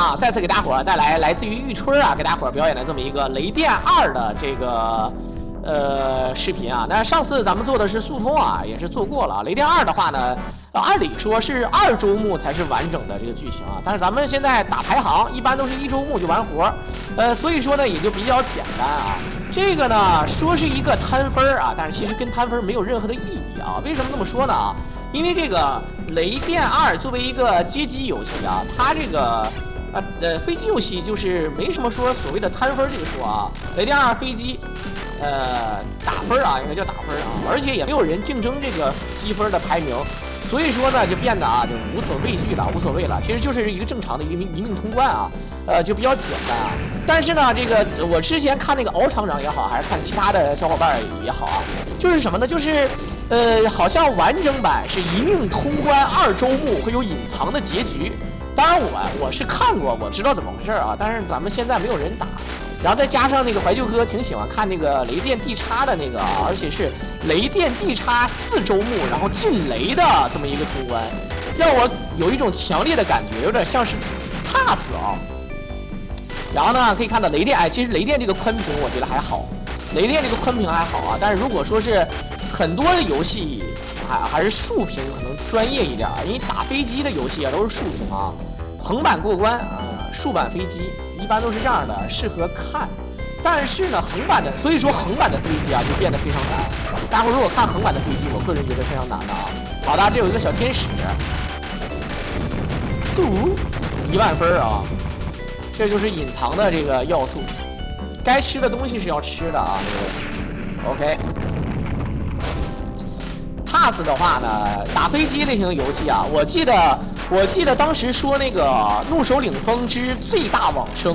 啊，再次给大伙儿带来来自于玉春啊，给大伙儿表演的这么一个雷电2的这个视频啊。那上次咱们做的是速通啊，也是做过了。雷电2的话呢，按理说是2周目才是完整的这个剧情啊，但是咱们现在打排行一般都是1周目就完活所以说呢也就比较简单啊。这个呢说是一个摊分啊，但是其实跟摊分没有任何的意义啊。为什么这么说呢啊？因为这个雷电2作为一个街机游戏啊，它这个飞机游戏就是没什么说所谓的摊分这个说啊。雷电2飞机打分啊，应该叫打分啊，而且也没有人竞争这个积分的排名，所以说呢就变得啊就无所畏惧了，无所谓了，其实就是一个正常的一命通关啊，就比较简单啊。但是呢，这个我之前看那个敖厂长也好，还是看其他的小伙伴也好啊，就是什么呢？就是好像完整版是一命通关2周目会有隐藏的结局。当然我是看过，我知道怎么回事啊，但是咱们现在没有人打。然后再加上那个怀旧哥挺喜欢看那个雷电地叉的那个，而且是雷电地叉4周目，然后进雷的这么一个通关，让我有一种强烈的感觉，有点像是 pass 啊。然后呢，可以看到雷电，其实雷电这个宽屏我觉得还好，雷电这个宽屏还好啊。但是如果说是很多的游戏，还是竖屏可能专业一点，因为打飞机的游戏啊都是竖屏啊，横版过关啊，竖版飞机。一般都是这样的，适合看。但是呢，横版的，所以说横版的飞机啊就变得非常难。大伙如果看横版的飞机，我个人觉得非常难的啊。好的，这有一个小天使，1万分啊，这就是隐藏的这个要素。该吃的东西是要吃的啊。OK。pass 的话呢，打飞机类型的游戏啊，我记得当时说那个《怒手领风之最大往生》，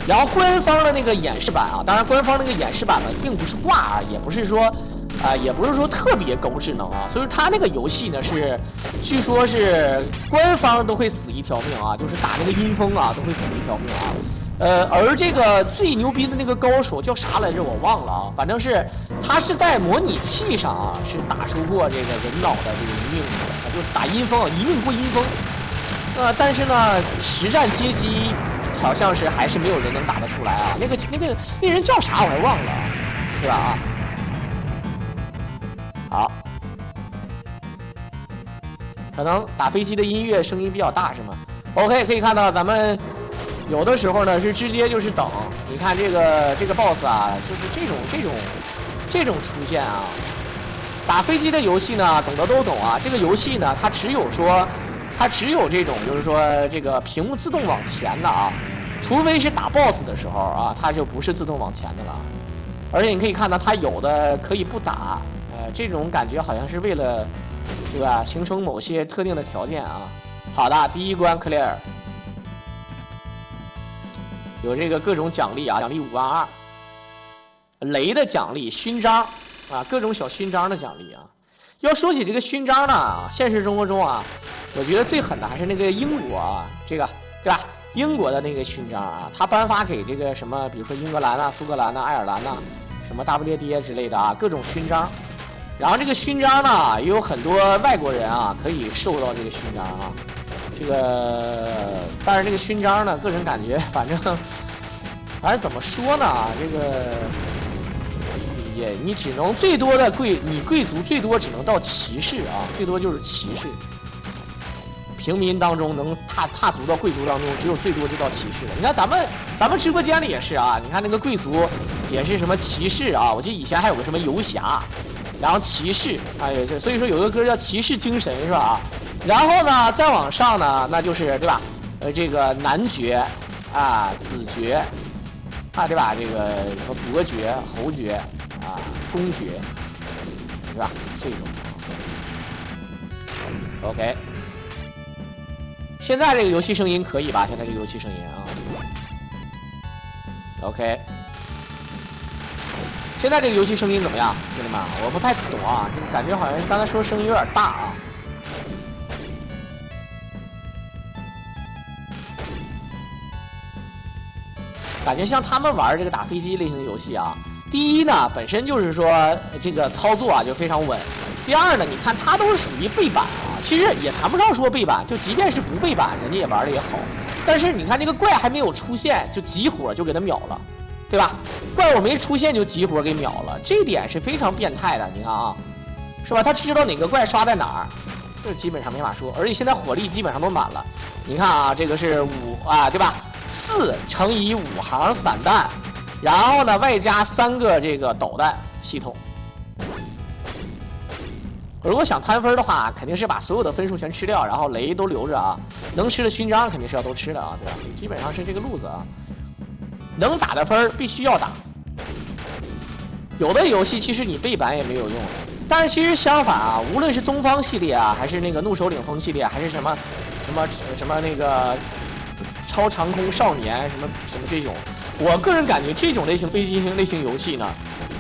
然后官方的那个演示版啊，当然官方那个演示版呢并不是挂啊，也不是说特别高智能啊，所以它那个游戏呢是，据说是官方都会死一条命啊，就是打那个阴风啊都会死一条命啊。而这个最牛逼的那个高手叫啥来着？我忘了啊，反正是他是在模拟器上啊，是打出过这个人脑的这个一命的，就打阴风啊，一命过阴风。但是呢，实战街机好像是还是没有人能打得出来啊。那人叫啥我还忘了，是吧啊？好，可能打飞机的音乐声音比较大是吗 ？OK， 可以看到咱们。有的时候呢是直接就是等，你看这个 boss 啊，就是这种出现啊。打飞机的游戏呢，懂得都懂啊。这个游戏呢，它只有这种，就是说这个屏幕自动往前的啊，除非是打 boss 的时候啊，它就不是自动往前的了。而且你可以看到，它有的可以不打，这种感觉好像是为了，对吧？形成某些特定的条件啊。好的，第一关 clear。有这个各种奖励啊，奖励52000，雷的奖励勋章啊，各种小勋章的奖励啊。要说起这个勋章呢，现实生活中啊，我觉得最狠的还是那个英国啊，这个对吧？英国的那个勋章啊，他颁发给这个什么，比如说英格兰啊、苏格兰啊、爱尔兰呐，什么大不列颠之类的啊，各种勋章。然后这个勋章呢，也有很多外国人啊可以受到这个勋章啊。但是这个勋章呢，个人感觉反正怎么说呢？这个你只能最多的贵族最多只能到骑士啊，最多就是骑士。平民当中能踏足到贵族当中，只有最多就到骑士了。你看咱们直播间里也是啊，你看那个贵族也是什么骑士啊，我记得以前还有个什么游侠，然后骑士啊也是，所以说有个歌叫骑士精神是吧？然后呢，再往上呢，那就是对吧？这个男爵啊、子爵啊，对吧？这个什么伯爵、侯爵啊、公爵，是吧？这种。OK， 现在这个游戏声音可以吧？现在这个游戏声音啊。OK， 现在这个游戏声音怎么样，兄弟们？我不太懂啊，感觉好像刚才说声音有点大啊。感觉像他们玩这个打飞机类型的游戏啊，第一呢，本身就是说这个操作啊就非常稳。第二呢，你看它都是属于背板啊，其实也谈不上说背板，就即便是不背板，人家也玩的也好。但是你看这个怪还没有出现，就集火就给他秒了，对吧？怪物没出现就集火给秒了，这点是非常变态的。你看啊，是吧？他知道哪个怪刷在哪儿，这基本上没法说。而且现在火力基本上都满了。你看啊，这个是5啊，对吧？4乘以5行散弹，然后呢外加3个这个导弹系统。如果想摊分的话，肯定是把所有的分数全吃掉，然后雷都留着啊。能吃的勋章肯定是要都吃的啊，对吧？基本上是这个路子啊。能打的分必须要打。有的游戏其实你背板也没有用，但是其实相反啊，无论是东方系列啊，还是那个怒手领风系列，还是什么那个超长空少年什么这种，我个人感觉这种类型飞机类型游戏呢，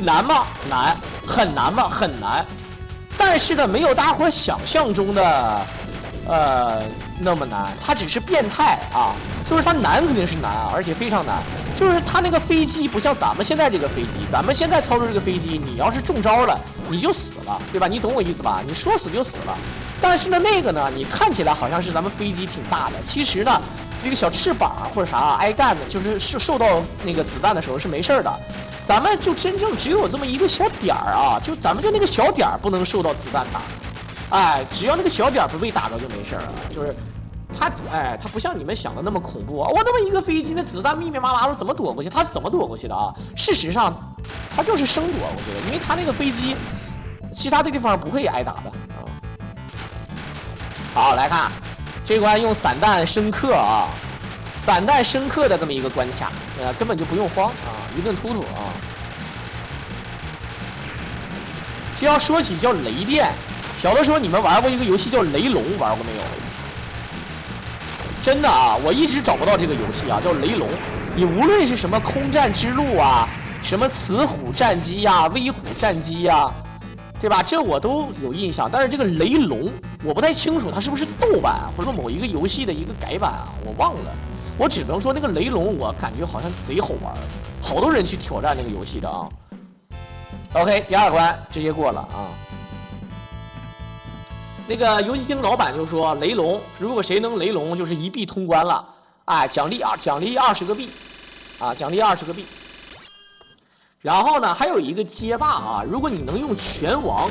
难吗？难，很难吗？很难。但是呢，没有大伙想象中的，那么难。它只是变态啊，就是它难肯定是难啊，而且非常难。就是它那个飞机不像咱们现在这个飞机，咱们现在操作这个飞机，你要是中招了，你就死了，对吧？你懂我意思吧？你说死就死了。但是呢，那个呢，你看起来好像是咱们飞机挺大的，其实呢，这个小翅膀或者啥挨干的，就是受到那个子弹的时候是没事的。咱们就真正只有这么一个小点儿啊，就咱们就那个小点儿不能受到子弹打，哎，只要那个小点儿不被打着就没事了。就是它，哎，它不像你们想的那么恐怖啊！我那么一个飞机，那子弹密密麻麻的，怎么躲过去？它是怎么躲过去的啊？事实上，它就是生躲，我觉得，因为它那个飞机，其他的地方不会挨打的啊。好，来看这关用散弹深刻啊。散弹深刻的这么一个关卡，根本就不用慌啊，一顿突突啊。这要说起叫雷电，小的时候你们玩过一个游戏叫雷龙，玩过没有？真的啊，我一直找不到这个游戏啊，叫雷龙。你无论是什么空战之路啊，什么雌虎战机呀、威虎战机呀，对吧？这我都有印象，但是这个雷龙我不太清楚它是不是盗版，或者说某一个游戏的一个改版啊，我忘了。我只能说那个雷龙，我感觉好像贼好玩，好多人去挑战那个游戏的啊。OK， 第2关直接过了啊。那个游戏厅老板就说，雷龙如果谁能雷龙，就是1币通关了，哎，奖励20个币，啊，奖励20个币。然后呢，还有一个街霸啊，如果你能用拳王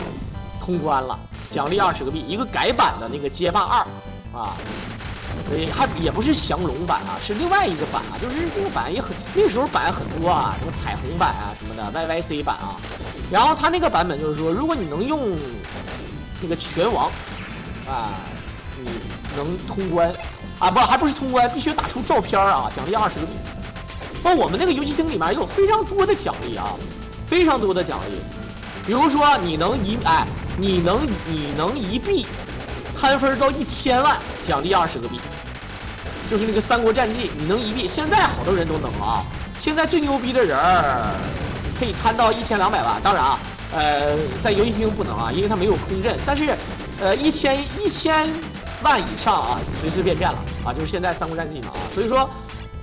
通关了，奖励20个币，一个改版的那个街霸2啊。也不是降龙版啊，是另外一个版啊，就是这个版也很，那时候版很多啊，什么彩虹版啊什么的 ，YYC 版啊。然后它那个版本就是说，如果你能用那个拳王啊，你能通关啊，还不是通关，必须打出照片啊，奖励20个币。那我们那个游戏厅里面有非常多的奖励啊，非常多的奖励，比如说你能1币摊分到1000万，奖励20个币。就是那个三国战记，你能1币，现在好多人都能了啊。现在最牛逼的人可以摊到1200万，当然啊，在游戏厅不能啊，因为它没有空阵。但是，1000万以上啊，随随便便了啊，就是现在三国战记嘛啊。所以说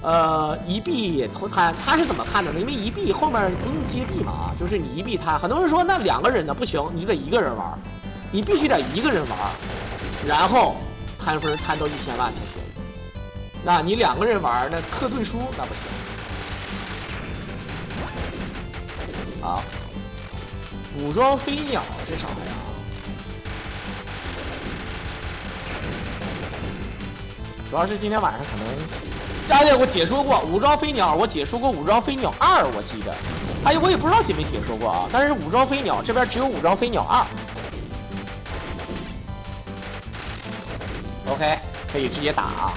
，1币投摊，他是怎么看的呢？因为1币后面不用接币嘛啊，就是你1币摊，很多人说那2个人呢不行，你就得1个人玩，你必须得1个人玩，然后摊分摊到1000万才行。那你2个人玩，那克顿输那不行。好，武装飞鸟是啥呀？主要是今天晚上可能，对，我解说过武装飞鸟，我解说过武装飞鸟2，我记得。哎呀，我也不知道解没解说过啊。但是武装飞鸟这边只有武装飞鸟2。OK， 可以直接打啊。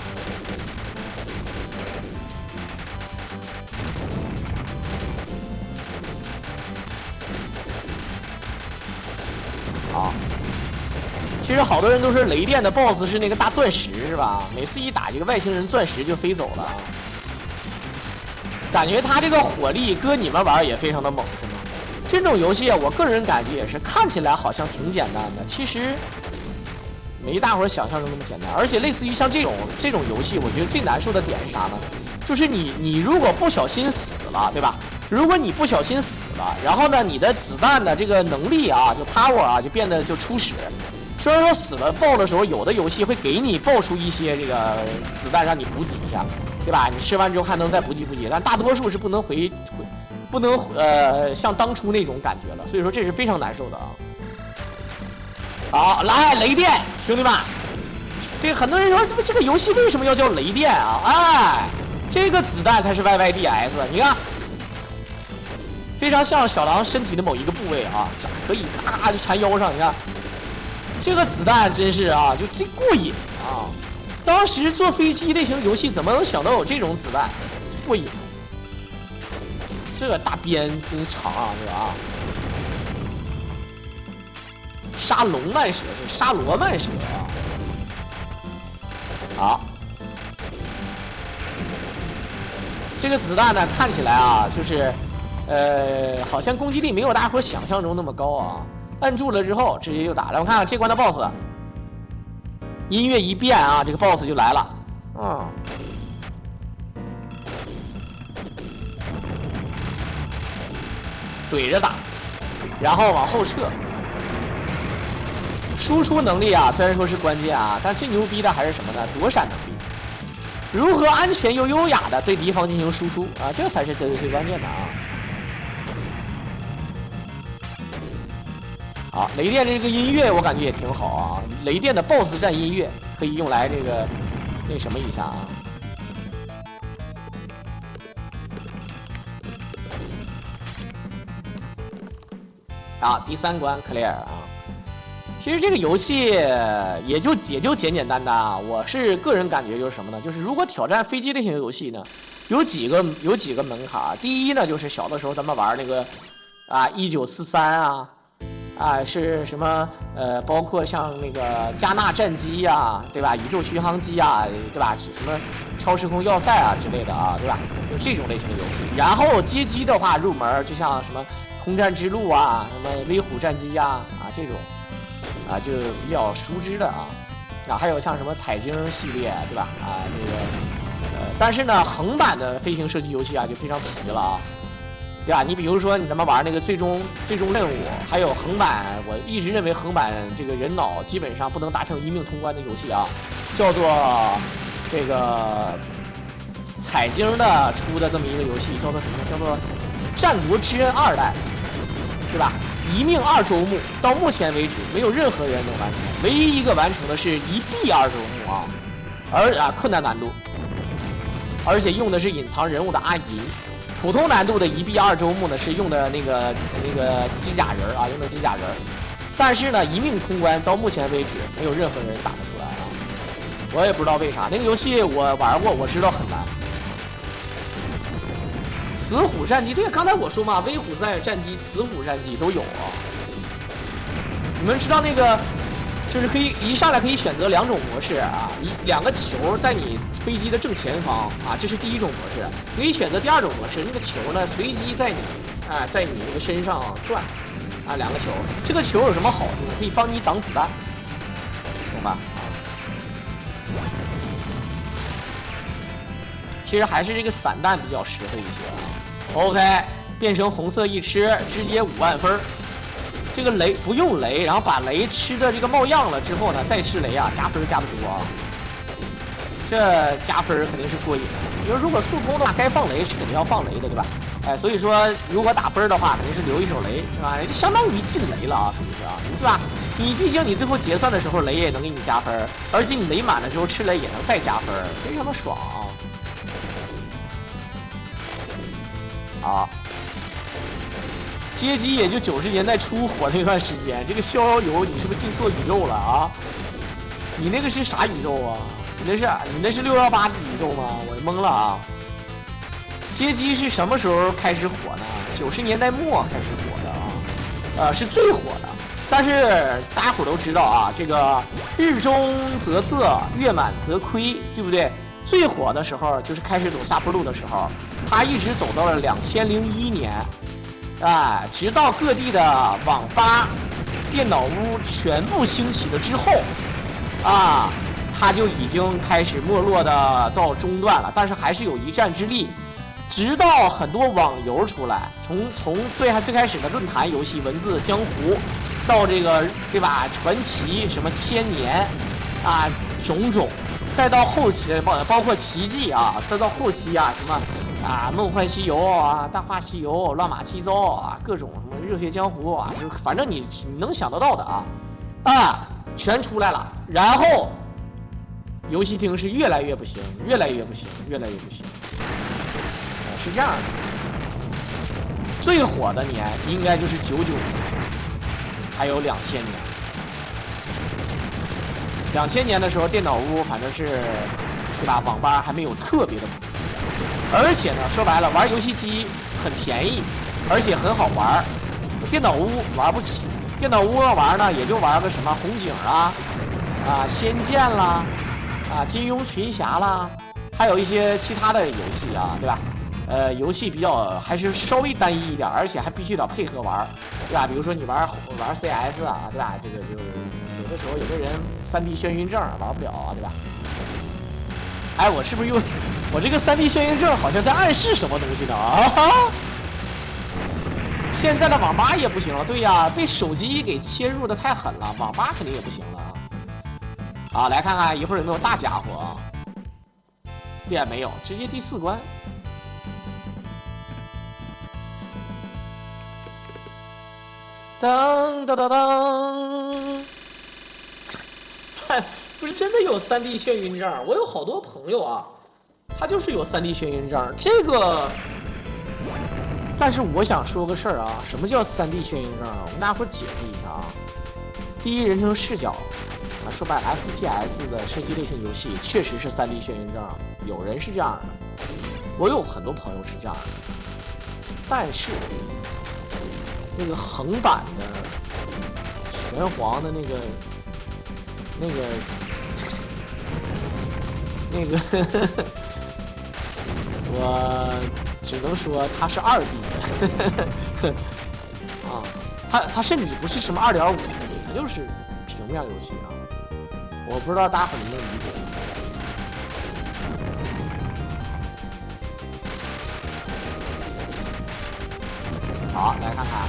好，其实好多人都说雷电的 BOSS 是那个大钻石，是吧？每次一打这个外星人，钻石就飞走了。感觉他这个火力搁你们玩也非常的猛，是吗？这种游戏我个人感觉也是看起来好像挺简单的，其实没大伙想象中那么简单。而且类似于像这种游戏，我觉得最难受的点是啥呢？就是你如果不小心死了，对吧？如果你不小心死了，然后呢，你的子弹的这个能力啊，就 power 啊，就变得就初始，虽然说死了爆的时候，有的游戏会给你爆出一些这个子弹让你补给一下，对吧？你吃完之后还能再补给，但大多数是不能不能像当初那种感觉了，所以说这是非常难受的啊。好，来雷电，兄弟们，这个很多人说这个游戏为什么要叫雷电啊？哎，这个子弹才是 YYDS， 你看。非常像小狼身体的某一个部位啊，可以咔咔就缠腰上。你看，这个子弹真是啊，就这过瘾啊！当时做飞机类型游戏怎么能想到有这种子弹，过瘾！这个大鞭真长啊，这个啊，沙龙曼蛇是沙罗曼蛇啊。好，这个子弹呢，看起来啊，就是。好像攻击力没有大伙想象中那么高啊！按住了之后，直接就打。来，我们看看这关的 BOSS， 音乐一变啊，这个 BOSS 就来了。怼着打，然后往后撤。输出能力啊，虽然说是关键啊，但最牛逼的还是什么呢？躲闪能力。如何安全又优雅的对敌方进行输出啊？这才是最关键的啊！好，雷电这个音乐我感觉也挺好啊。雷电的 BOSS 战音乐可以用来这个那什么一下啊。好，第3关 clear 啊。其实这个游戏也就简简单单啊。我是个人感觉就是什么呢？就是如果挑战飞机类型游戏呢，有几个门槛。第一呢，就是小的时候咱们玩那个啊1943啊。是什么？包括像那个加纳战机呀，对吧？宇宙巡航机啊，对吧？什么超时空要塞啊之类的啊，对吧？就这种类型的游戏。然后街机的话，入门就像什么空战之路啊，什么威虎战机呀，这种啊就比较熟知的啊。还有像什么彩晶系列，对吧？这个但是呢，横版的飞行射击游戏啊就非常皮了啊。对吧？你比如说，你他妈玩那个最终任务，还有横版，我一直认为横版这个人脑基本上不能达成一命通关的游戏啊，叫做这个彩晶的出的这么一个游戏，叫做什么呢？叫做《战国之恩2代》，对吧？1命2周目，到目前为止没有任何人能完成，唯一一个完成的是1臂2周目啊，困难难度，而且用的是隐藏人物的阿银。普通难度的1臂2周目呢是用的那个机甲人啊，用的机甲人，但是呢1命通关到目前为止没有任何人打得出来啊，我也不知道为啥。那个游戏我玩过，我知道很难。雌虎战机，对，刚才我说嘛，威虎战机、雌虎战机都有啊。你们知道那个就是可以一上来可以选择2种模式啊，2个球在你飞机的正前方啊，这是第1种模式。可以选择第2种模式，那个球呢随机在你那个身上转啊，2个球。这个球有什么好处？可以帮你挡子弹，懂吧？其实还是这个散弹比较实惠一些啊。OK， 变成红色一吃，直接5万分。这个雷不用雷，然后把雷吃的这个冒样了之后呢，再吃雷啊，加分加得多啊。这加分肯定是过瘾的。因为如果速通的话，该放雷是肯定要放雷的，对吧？所以说如果打分的话，肯定是留一手雷，是吧？相当于进雷了啊，是不是啊？对吧？你毕竟你最后结算的时候，雷也能给你加分，而且你雷满了之后吃雷也能再加分，非常的爽啊。好。街机也就90年代初火那段时间，这个逍遥游你是不是进错宇宙了啊？你那个是啥宇宙啊？你那是618宇宙吗？我懵了啊！街机是什么时候开始火呢？90年代末开始火的啊，是最火的。但是大家伙都知道啊，这个日中则仄，月满则亏，对不对？最火的时候就是开始走下坡路的时候，它一直走到了2001年。直到各地的网吧、电脑屋全部兴起了之后，它就已经开始没落的到中段了，但是还是有一战之力。直到很多网游出来，从最开始的论坛游戏文字江湖，到这个对吧？传奇什么千年啊，种种，再到后期包括奇迹啊，再到后期啊什么啊梦幻西游啊、大话西游、乱马七糟啊，各种什么热血江湖啊，就是反正你能想得到的啊全出来了。然后游戏厅是越来越不行，越来越不行，越来越不行，是这样的。最火的年应该就是99年，还有2000年。2000年的时候，电脑屋反正是，对吧？网吧还没有特别的普及，而且呢，说白了，玩游戏机很便宜，而且很好玩。电脑屋玩不起，电脑屋玩呢，也就玩个什么红警啦，仙剑啦，金庸群侠啦，还有一些其他的游戏啊，对吧？游戏比较还是稍微单一一点，而且还必须得配合玩，对吧？比如说你玩 CS 啊，对吧？这个就有的时候有的人3D 眩晕症玩不了啊，对吧？哎，我是不是我这个3D 眩晕症好像在暗示什么东西呢？啊！现在的网吧也不行了，对呀，被手机给切入的太狠了，网吧肯定也不行了。来看看一会儿有没有大家伙啊？对，没有，直接第4关。当当当当不是真的有3D 眩晕症，我有好多朋友啊，他就是有3D 眩晕症。这个，但是我想说个事儿啊，什么叫3D 眩晕症？我们大伙解释一下啊。第一人称视角，说白了 FPS 的射击类型游戏确实是3D 眩晕症，有人是这样的，我有很多朋友是这样的，但是。那个横版的拳皇的那个我只能说它是2D 的它甚至不是什么2.5D，它就是平面游戏啊，我不知道大家伙能不能理解。好，来看看。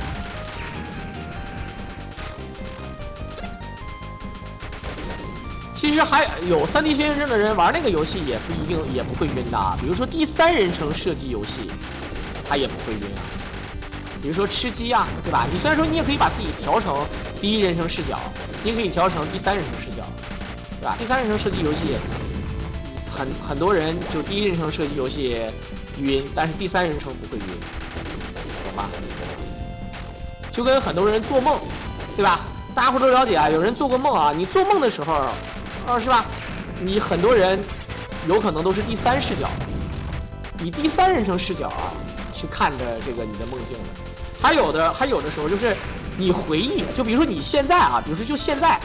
其实还有3D 眩晕症的人玩那个游戏也不会晕的，比如说第3人称射击游戏，他也不会晕啊。比如说吃鸡啊，对吧？你虽然说你也可以把自己调成第1人称视角，你也可以调成第3人称视角，对吧？第3人称射击游戏，很多人就第1人称射击游戏晕，但是第3人称不会晕，懂吧？就跟很多人做梦，对吧？大家伙都了解啊，有人做过梦啊，你做梦的时候。是吧？你很多人有可能都是第3视角，以第3人称视角去看着这个你的梦境的。还有的时候就是你回忆，就比如说你现在比如说就现在，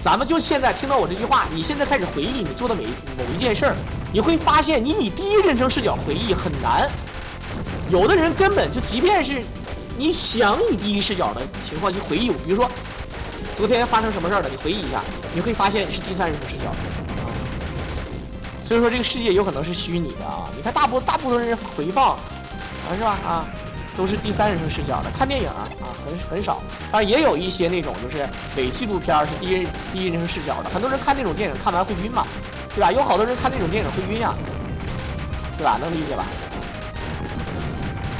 咱们就现在听到我这句话，你现在开始回忆你做的某一件事儿，你会发现你以第1人称视角回忆很难。有的人根本就即便是你想以第1视角的情况去回忆，比如说。昨天发生什么事儿了？你回忆一下，你会发现是第3人称视角所以说这个世界有可能是虚拟的啊！你看大部分人回放是吧？都是第3人称视角的。看电影很少，当然也有一些那种就是伪纪录片是第一人称视角的。很多人看那种电影看完会晕嘛，对吧？有好多人看那种电影会晕呀，对吧？能理解吧？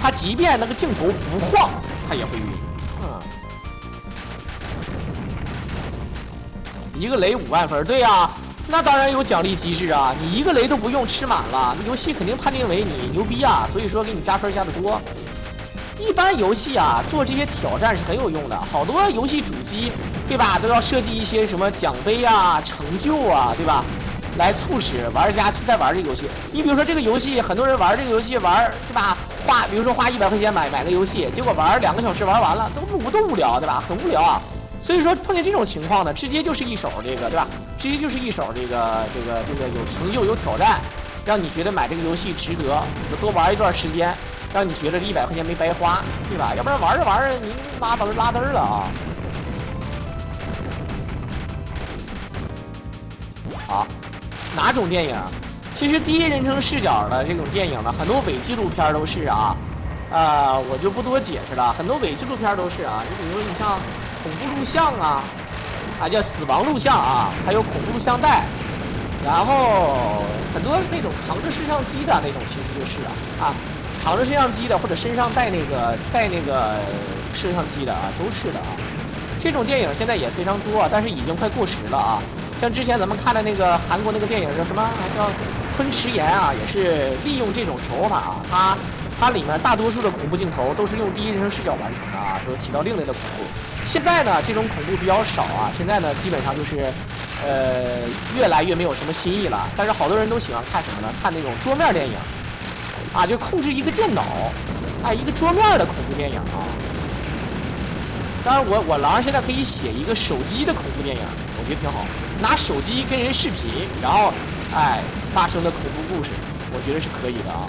他即便那个镜头不晃，他也会晕。一个雷5万分，对呀，那当然有奖励机制啊！你一个雷都不用吃满了，游戏肯定判定为你牛逼啊，所以说给你加分加得多。一般游戏做这些挑战是很有用的，好多游戏主机，对吧，都要设计一些什么奖杯成就对吧，来促使玩家在玩这个游戏。你比如说这个游戏，很多人玩这个游戏对吧，比如说花100块钱买个游戏，结果玩2个小时玩完了，都无聊，对吧？很无聊所以说碰见这种情况呢，直接就是一手这个，对吧？直接就是一手这个有成就有挑战，让你觉得买这个游戏值得，多玩一段时间，让你觉得这100块钱没白花，对吧？要不然玩着你拉嘚了好，哪种电影？其实第1人称视角的这种电影呢，很多伪纪录片都是我就不多解释了，很多伪纪录片都是你比如说你像恐怖录像啊，叫死亡录像啊，还有恐怖录像带，然后很多那种扛着摄像机的那种，其实就是扛着摄像机的或者身上带那个摄像机的啊，都是的啊。这种电影现在也非常多啊，但是已经快过时了啊。像之前咱们看的那个韩国那个电影叫什么？叫《昆池岩》啊，也是利用这种手法啊，它里面大多数的恐怖镜头都是用第一人称视角完成的啊，说起到另类的恐怖。现在呢，这种恐怖比较少啊，现在呢基本上就是越来越没有什么新意了。但是好多人都喜欢看什么呢？看那种桌面电影啊，就控制一个电脑，一个桌面的恐怖电影啊。当然我狼现在可以写一个手机的恐怖电影，我觉得挺好。拿手机跟人视频，然后发生的恐怖故事，我觉得是可以的啊。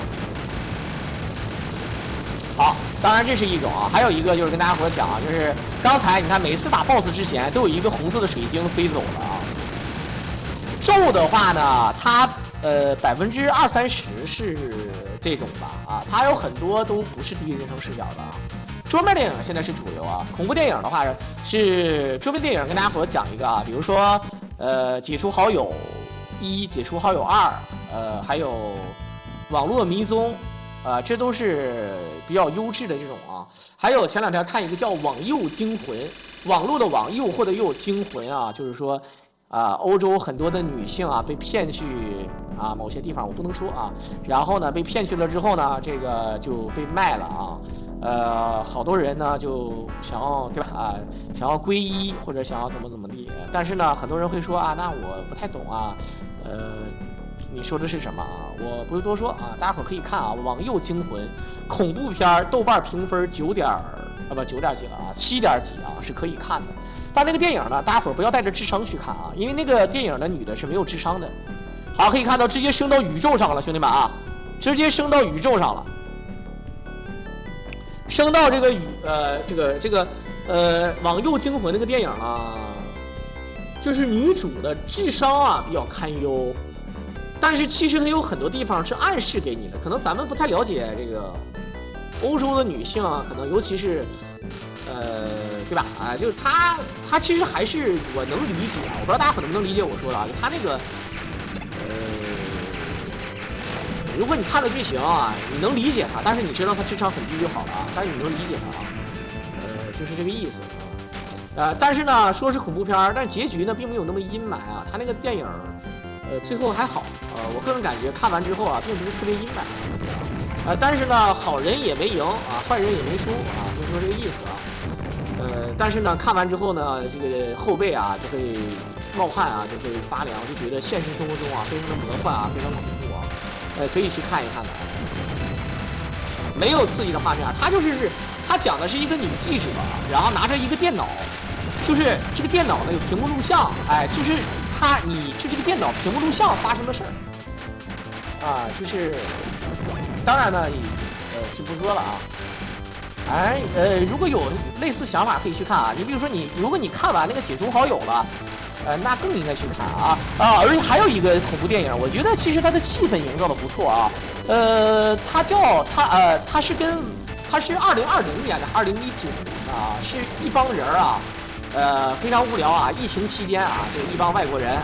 好，当然这是一种啊，还有一个就是跟大家伙讲啊，就是刚才你看每次打 BOSS 之前都有一个红色的水晶飞走了啊。咒的话呢，它20-30%是这种吧啊，它有很多都不是第一人称视角的啊。桌面电影现在是主流啊，恐怖电影的话是桌面电影，跟大家伙讲一个啊，比如说解除好友1、解除好友2，还有网络迷踪，这都是比较优质的这种啊。还有前两天看一个叫网诱惊魂，网络的网，诱惑的诱，惊魂啊，就是说欧洲很多的女性啊被骗去某些地方我不能说啊，然后呢被骗去了之后呢，这个就被卖了啊。好多人呢就想要对吧想要皈依或者想要怎么地，但是呢很多人会说那我不太懂啊，你说的是什么啊？我不多说啊，大家伙可以看啊，《网诱惊魂》恐怖片，豆瓣评分9点几了啊，7点几啊，是可以看的。但那个电影呢，大家伙不要带着智商去看啊，因为那个电影的女的是没有智商的。好，可以看到直接升到宇宙上了，兄弟们啊，直接升到宇宙上了。升到这个网诱惊魂那个电影啊，就是女主的智商比较堪忧，但是其实它有很多地方是暗示给你的，可能咱们不太了解这个欧洲的女性可能尤其是对吧就是她其实还是我能理解我不知道大家可能不能理解我说的她那个如果你看了剧情你能理解他，但是你知道他智商很低就好了但是你能理解他就是这个意思但是呢，说是恐怖片但是结局呢并没有那么阴霾他那个电影最后还好我个人感觉看完之后并不是特别阴霾但是呢，好人也没赢坏人也没输就说这个意思但是呢，看完之后呢，这个后背就会冒汗就会发凉，就觉得现实生活中非常的魔幻非常恐怖可以去看一看的没有刺激的画面，他讲的是一个女记者，然后拿着一个电脑，就是这个电脑呢有屏幕录像，就是就这个电脑屏幕录像发生的事儿，就是当然呢，就不说了如果有类似想法可以去看你比如说如果你看完那个解除好友了。那更应该去看而且还有一个恐怖电影，我觉得其实它的气氛营造的不错它是2020年的2019年是一帮人非常无聊疫情期间就一帮外国人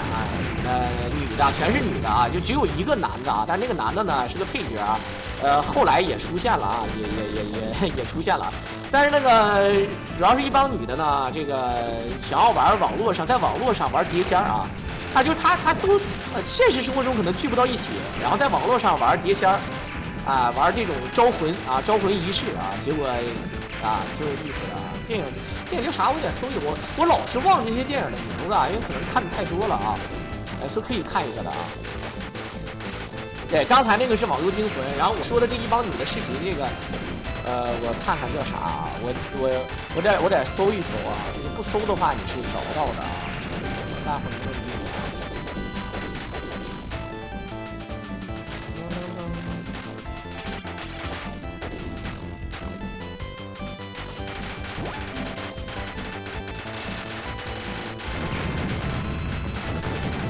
女的全是女的就只有一个男的但那个男的呢是个配角后来也出现了也出现了。但是那个主要是一帮女的呢，这个想要玩在网络上玩碟仙他都现实生活中可能聚不到一起，然后在网络上玩碟仙玩这种招魂仪式结果挺有意思的电影叫啥我也搜一搜，我老是忘这些电影的名字因为可能看的太多了所以可以看一下的对，刚才那个是网络惊魂，然后我说的这一帮女的视频这个。我看看叫啥我得搜一搜这个不搜的话你是找不到的大伙能理解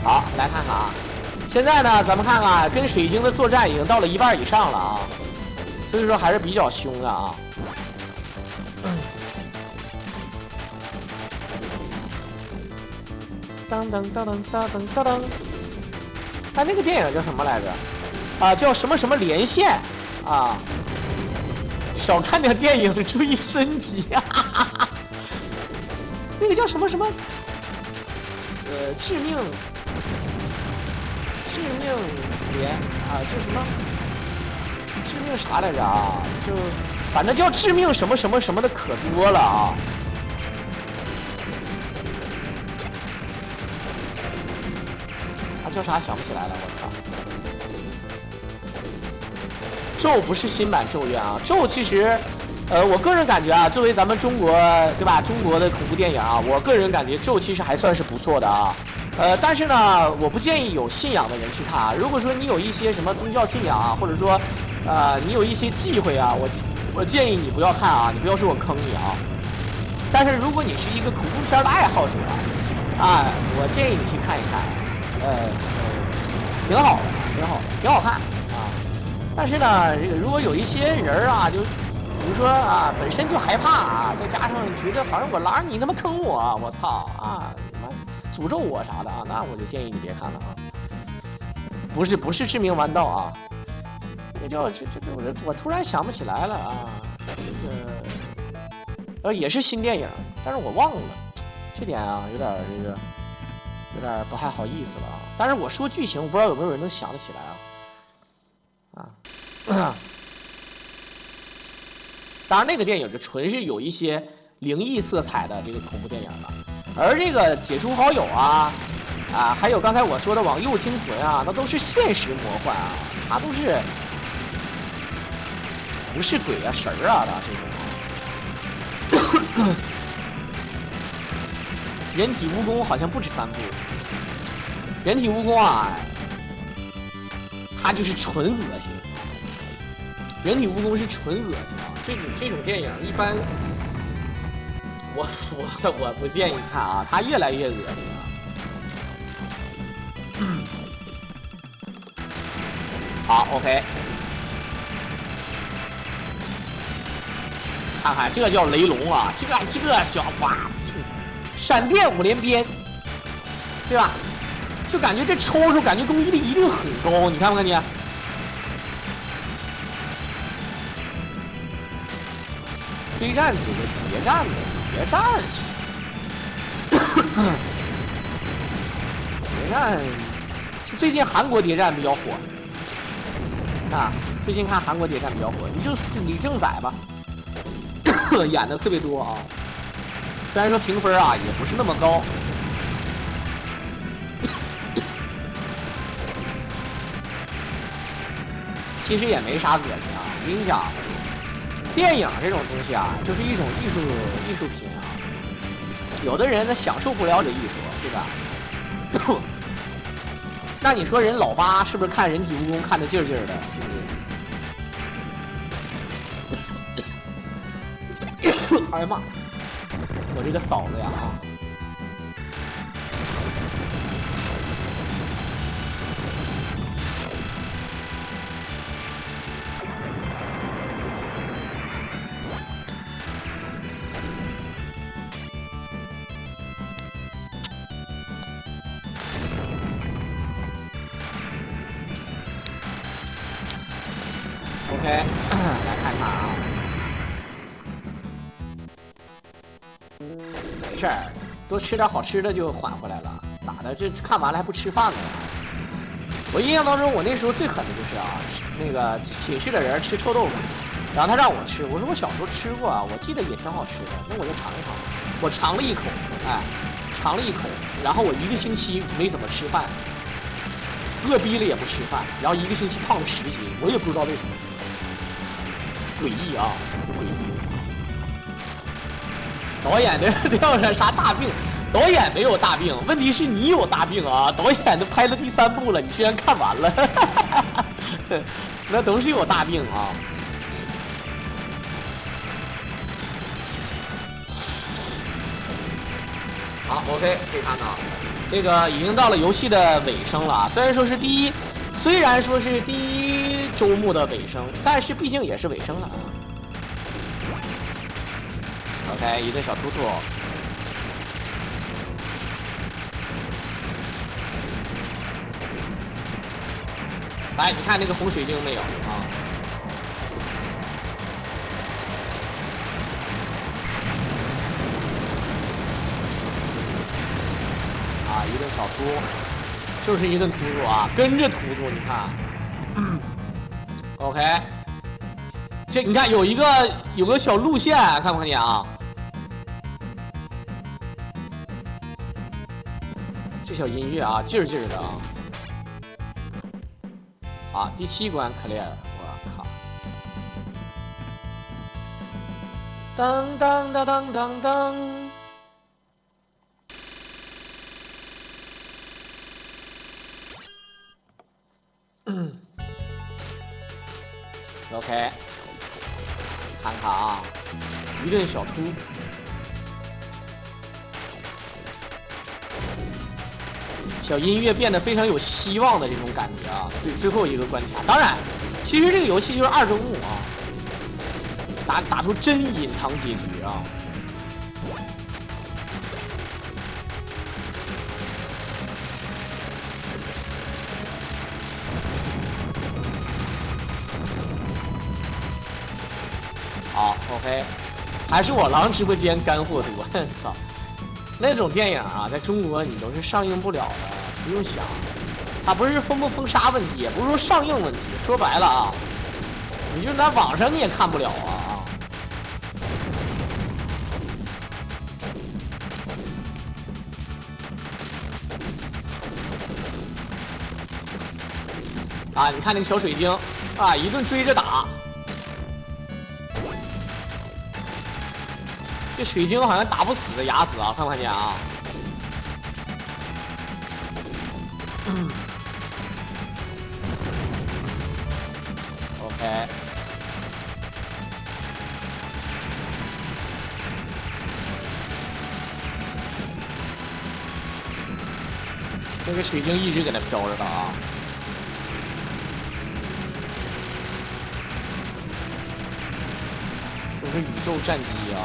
好，来看看现在呢，咱们看看跟水晶的作战已经到了1半以上了所以说还是比较凶的当当当当当当当当。哎，那个电影叫什么来着？啊，叫什么什么连线啊？少看点电影，注意身体呀、啊。那个叫什么什么？致命连啊，叫什么？致命啥来着啊？就反正叫致命什么什么什么的可多了啊。叫啥想不起来了，我操！咒不是新版咒怨啊，咒其实，我个人感觉啊，作为咱们中国对吧，中国的恐怖电影啊，我个人感觉咒其实还算是不错的啊。但是呢，我不建议有信仰的人去看啊。如果说你有一些什么宗教信仰啊，或者说，你有一些忌讳啊，我建议你不要看啊，你不要说我坑你啊。但是如果你是一个恐怖片的爱好者啊，我建议你去看一看。挺好的，挺好的，挺好看啊。但是呢，这个如果有一些人啊，就比如说啊，本身就害怕啊，再加上觉得好像我狼你他妈坑我，我操啊，你妈诅咒我啥的啊，那我就建议你别看了啊。不是致命弯道啊，那叫我突然想不起来了啊。这个也是新电影，但是我忘了，这点啊有点这个。有点不太好意思了啊！但是我说剧情，我不知道有没有人能想得起来啊？当然，那个电影就纯是有一些灵异色彩的这个恐怖电影了，而这个解除好友啊，还有刚才我说的往右惊魂啊，那都是现实魔幻啊，它都是不是鬼啊神儿啊的这种。人体蜈蚣好像不止3部，人体蜈蚣啊，它就是纯恶心。人体蜈蚣是纯恶心啊，这种电影一般我不建议看啊，它越来越恶心了。好 ，OK， 看看这叫雷龙啊，这小哇！闪电5连鞭，对吧？就感觉这抽抽感觉攻击力一定很高，你看不看见？对战几个谍战的谍战去，谍战是最近韩国谍战比较火啊，最近看韩国谍战比较火，你就李正宰吧，演的特别多啊。虽然说评分啊也不是那么高，其实也没啥恶心啊。我跟你讲，电影这种东西啊，就是一种艺术品啊。有的人他享受不了这艺术，对吧？那你说人老八是不是看人体蜈蚣看得劲儿劲儿的？哎呀妈！我这个嫂子呀啊！OK， 来看看啊。没事儿，多吃点好吃的就缓回来了。咋的？这看完了还不吃饭呢？我印象当中，我那时候最狠的就是啊，那个寝室的人吃臭豆腐，然后他让我吃，我说我小时候吃过啊，我记得也挺好吃的，那我就尝一尝。我尝了一口，哎，尝了一口，然后我1个星期没怎么吃饭，饿逼了也不吃饭，然后1个星期胖了10斤，我也不知道为什么，诡异啊，诡异。导演的掉上啥大病？导演没有大病，问题是你有大病啊！导演都拍了第3部了，你居然看完了，那都是有大病啊！好 ，OK， 可以看到，这个已经到了游戏的尾声了。虽然说是第一周目的尾声，但是毕竟也是尾声了啊。OK， 一个小兔兔。来，你看那个红水晶没有啊？啊，一顿小突，就是一顿突突啊，跟着突突，你看。OK， 这你看有个小路线，看不看见啊？这小音乐啊，劲儿劲儿的啊。好，第7关 clear， 我靠！当当当当当当。OK， 看看啊，一顿小突。小音乐变得非常有希望的这种感觉啊！最后一个关卡，当然，其实这个游戏就是2周目啊，打出真隐藏结局啊！好 ，OK， 还是我狼直播间干货多，操！那种电影啊，在中国你都是上映不了的，不用想，它不是封不封杀问题，也不是说上映问题，说白了啊，你就在网上你也看不了啊。啊，你看那个小水晶啊，一顿追着打。这水晶好像打不死的牙子啊，看不看见啊？OK， 那个水晶一直搁那飘着呢啊。都是宇宙战机啊。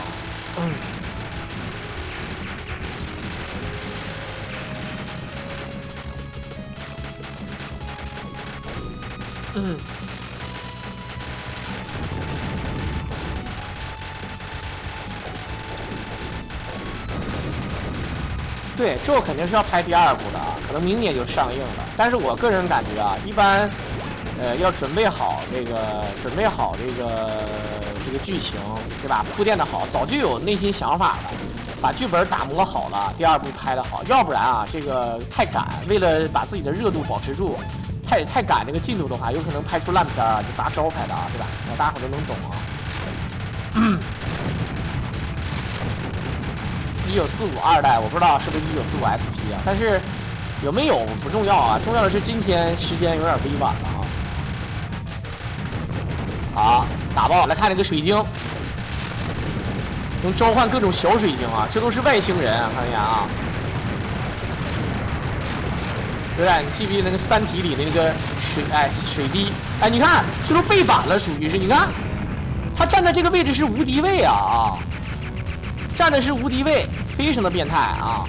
对，这肯定是要拍第2部的啊，可能明年就上映了。但是我个人感觉啊，一般，要准备好这个剧情，对吧？铺垫的好，早就有内心想法了，把剧本打磨好了，第2部拍的好。要不然啊，这个太赶，为了把自己的热度保持住，太赶这个进度的话，有可能拍出烂片啊，就砸招牌的啊，对吧？那大家伙都能懂啊。1945二代，我不知道是不是1945 SP 啊，但是有没有不重要啊，重要的是今天时间有点微晚了啊。好，打爆！来看这个水晶，能召唤各种小水晶啊，这都是外星人啊，看一眼啊。有点，你记不记得那个《三体》里那个水滴？哎，你看，这都背板了，属于是，你看，他站在这个位置是无敌位啊，站的是无敌位，非常的变态啊。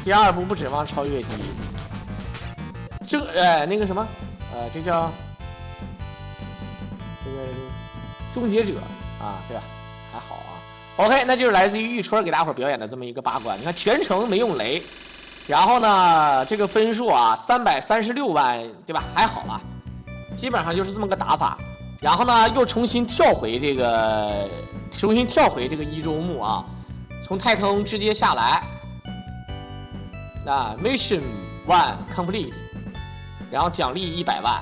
第2部不指望超越第1部，这那个什么这叫这个终结者啊，对吧？还好啊。OK， 那就是来自于玉春给大伙表演的这么一个8关，你看全程没用雷，然后呢这个分数啊336万，对吧？还好吧，基本上就是这么个打法。然后呢，又重新跳回这个1周目啊，从太空直接下来，那 Mission 1 complete， 然后奖励100万，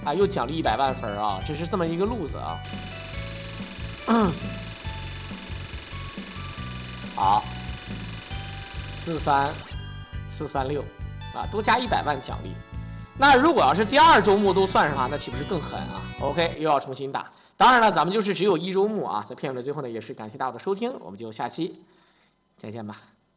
啊，又奖励100万分啊，这是这么一个路子啊。好，43436啊，多加100万奖励。那如果要是第2周目都算上，那岂不是更狠啊 ？OK， 又要重新打。当然了，咱们就是只有1周目啊。在片尾的最后呢，也是感谢大家的收听，我们就下期再见吧。